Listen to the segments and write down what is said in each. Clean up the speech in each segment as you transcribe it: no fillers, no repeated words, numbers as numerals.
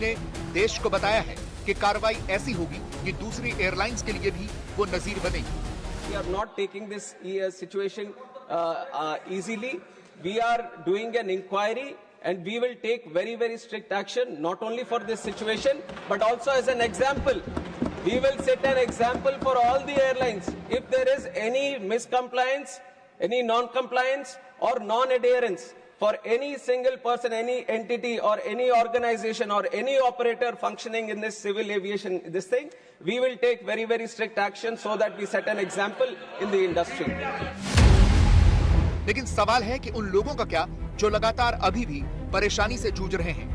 ने देश को बताया है कि कार्रवाई ऐसी होगी कि दूसरी एयरलाइंस के लिए भी वो नजीर बनेगी। We are not taking this situation easily. We are doing an inquiry and we will take very, very strict action, not only for this situation, but also as an example. We will set an example for all the airlines. If there is any miscompliance, any non-compliance or non-adherence for any single person, any entity or any organization or any operator functioning in this civil aviation, we will take very, very strict action so that we set an example in the industry. लेकिन सवाल है कि उन लोगों का क्या जो लगातार अभी भी परेशानी से जूझ रहे हैं।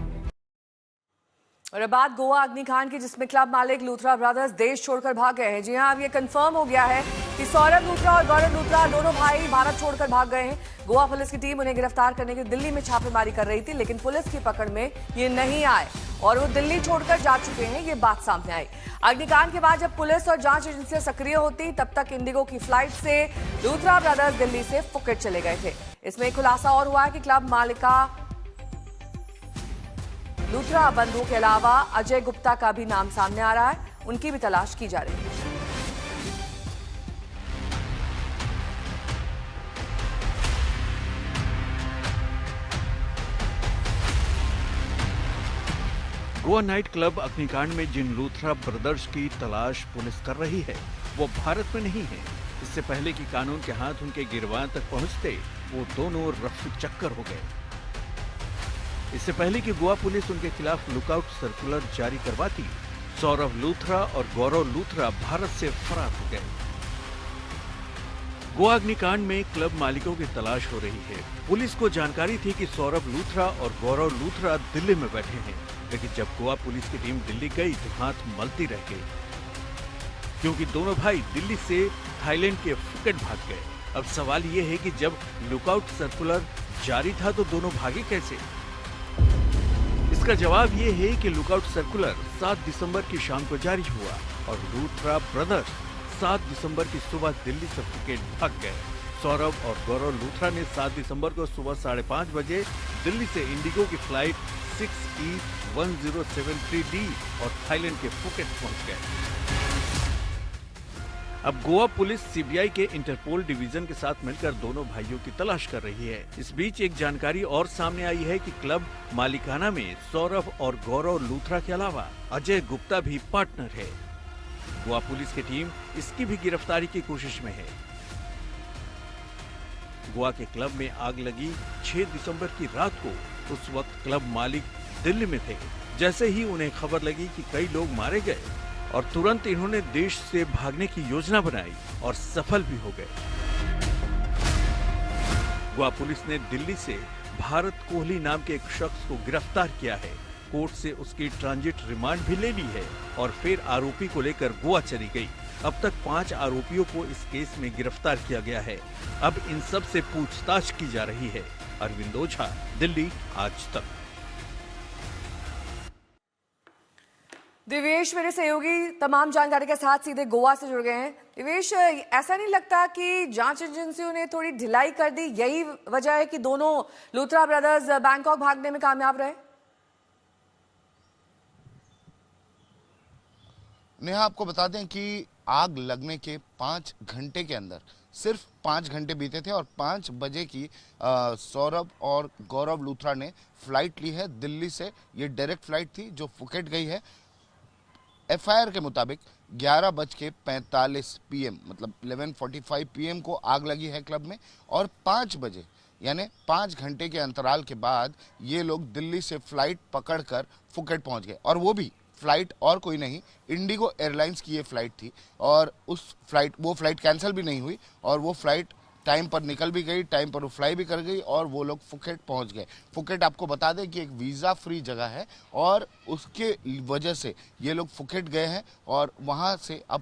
और अब बात गोवा अग्निकांड की, जिसमें क्लब मालिक लूथरा ब्रदर्स देश छोड़कर भाग गए हैं। जी हां, अब ये कंफर्म हो गया है कि सौरभ लूथरा और गौरव लूथरा दोनों भाई भारत छोड़कर भाग गए हैं। गोवा पुलिस की टीम उन्हें गिरफ्तार करने के लिए दिल्ली में छापेमारी कर रही थी, लेकिन पुलिस की पकड़ में ये नहीं आए और वो दिल्ली छोड़कर जा चुके हैं, ये बात सामने आई। अग्निकांड के बाद जब पुलिस और जांच एजेंसियां सक्रिय होती, तब तक इंडिगो की फ्लाइट से लूथरा ब्रदर्स दिल्ली से फुकेट चले गए थे। इसमें खुलासा और हुआ है कि क्लब मालिका लूथरा बंधु के अलावा अजय गुप्ता का भी नाम सामने आ रहा है, उनकी भी तलाश की जा रही है। गोवा नाइट क्लब अग्निकांड में जिन लूथरा ब्रदर्स की तलाश पुलिस कर रही है वो भारत में नहीं है। इससे पहले कि कानून के हाथ उनके गिरवान तक पहुंचते वो दोनों रफू चक्कर हो गए। इससे पहले कि गोवा पुलिस उनके खिलाफ लुकआउट सर्कुलर जारी करवाती, सौरभ लूथरा और गौरव लूथरा भारत से फरार हो गए। गोवा अग्निकांड में क्लब मालिकों की तलाश हो रही है। पुलिस को जानकारी थी कि सौरभ लूथरा और गौरव लूथरा दिल्ली में बैठे हैं, लेकिन जब गोवा पुलिस की टीम दिल्ली गई तो हाथ मलती रह गई, क्योंकि दोनों भाई दिल्ली से थाईलैंड के फुकेट भाग गए। अब सवाल ये है कि जब लुकआउट सर्कुलर जारी था तो दोनों भागे कैसे? इसका जवाब ये है कि लुकआउट सर्कुलर 7 दिसंबर की शाम को जारी हुआ और लूथरा ब्रदर्स 7 दिसंबर की सुबह दिल्ली से फुकेट भाग गए। सौरभ और गौरव लूथरा ने 7 दिसंबर को सुबह 5:30 बजे दिल्ली से इंडिगो की फ्लाइट 6E1073D और थाईलैंड के फुकेट पहुंच गए। अब गोवा पुलिस सीबीआई के इंटरपोल डिवीजन के साथ मिलकर दोनों भाइयों की तलाश कर रही है। इस बीच एक जानकारी और सामने आई है कि क्लब मालिकाना में सौरभ और गौरव लूथरा के अलावा अजय गुप्ता भी पार्टनर है। गोवा पुलिस की टीम इसकी भी गिरफ्तारी की कोशिश में है। गोवा के क्लब में आग लगी 6 दिसंबर की रात को। उस वक्त क्लब मालिक दिल्ली में थे। जैसे ही उन्हें खबर लगी कि कई लोग मारे गए और तुरंत इन्होंने देश से भागने की योजना बनाई और सफल भी हो गए। गोवा पुलिस ने दिल्ली से भारत कोहली नाम के एक शख्स को गिरफ्तार किया है। कोर्ट से उसकी ट्रांजिट रिमांड भी ले ली है और फिर आरोपी को लेकर गोवा चली गई। अब तक 5 आरोपियों को इस केस में गिरफ्तार किया गया है। अब इन सब से पूछताछ की जा रही है। अरविंद ओझा, दिल्ली, आज तक। दिवेश मेरे सहयोगी तमाम जानकारी के साथ सीधे गोवा से जुड़ गए हैं। दिवेश, ऐसा नहीं लगता कि जांच एजेंसियों ने थोड़ी ढिलाई कर दी, यही वजह है कि दोनों लूथरा ब्रदर्स बैंकॉक भागने में कामयाब रहे? नेहा, आपको बता दें कि आग लगने के 5 घंटे के अंदर सिर्फ 5 घंटे बीते थे और 5 बजे की सौरभ और गौरव लूथरा ने फ्लाइट ली है दिल्ली से। ये डायरेक्ट फ्लाइट थी जो फुकेट गई है। एफआईआर के मुताबिक 11:45 PM मतलब 11:45 PM को आग लगी है क्लब में और 5 बजे यानी 5 घंटे के अंतराल के बाद ये लोग दिल्ली से फ्लाइट पकड़कर फुकेट पहुंच गए। और वो भी फ्लाइट और कोई नहीं, इंडिगो एयरलाइंस की ये फ्लाइट थी और वो फ्लाइट कैंसिल भी नहीं हुई और वो फ्लाइट टाइम पर निकल भी गई, टाइम पर वो फ्लाई भी कर गई और वो लोग फुकेट पहुंच गए। फुकेट आपको बता दें कि एक वीज़ा फ्री जगह है और उसके वजह से ये लोग फुकेट गए हैं और वहां से अब